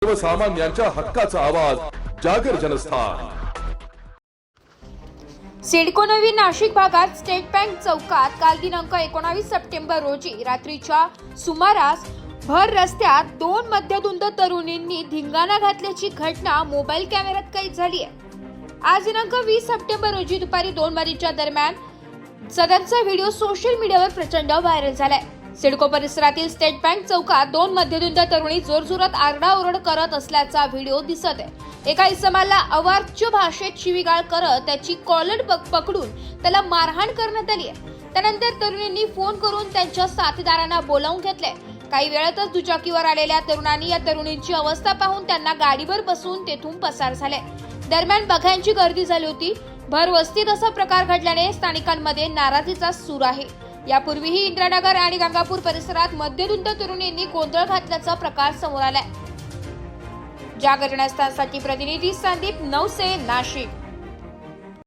सर्वसामान्यांच्या हक्काचा आवाज जागर जनस्थान। सिडको नवीन नाशिक भागात स्टेट बँक चौकात काल दिनांक 19 सप्टेंबर रोजी रात्रीच्या सुमारास भर रस्त्यात दोन मध्यधुंद तरुणींनी धिंगाणा घातल्याची घटना मोबाईल कॅमेऱ्यात कैद झाली आहे। आज दिनांक 20 सप्टेंबर रोजी दुपारी 2 वाजेच्या दरम्यान सदरचा व्हिडिओ सोशल मीडियावर प्रचंड व्हायरल झालाय। सिडको परिसरातील स्टेट बँक चौकात दोन मध्यधुंद तरुणी जोरजोरात आरडाओरड करत असल्याचा व्हिडिओ दिसत आहे। एका इसमाला अवाच्य भाषेत शिवीगाळ करत त्याची कॉलर पकडून त्याला मारहाण करण्यात आली आहे। त्यानंतर तरुणींनी फोन करून त्यांच्या साथीदारांना बोलावून घेतले। काही वेळातच दुचाकीवर आलेल्या तरुणांनी या तरुणींची अवस्था पाहून त्यांना गाडीवर बसवून तेथून पसार झाले। दरम्यान बघ्यांची गर्दी झाली होती। भर वस्तीत असा प्रकार घडल्याने स्थानिकांमध्ये नाराजीचा सूर आहे। यापूर्वीही इंद्रानगर आणि गंगापूर परिसरात मध्यधुंद तरुणींनी गोंधळ घातल्याचा प्रकार समोर आलाय। जागर जनस्थानसाठी प्रतिनिधी संदीप नवसे, नाशिक।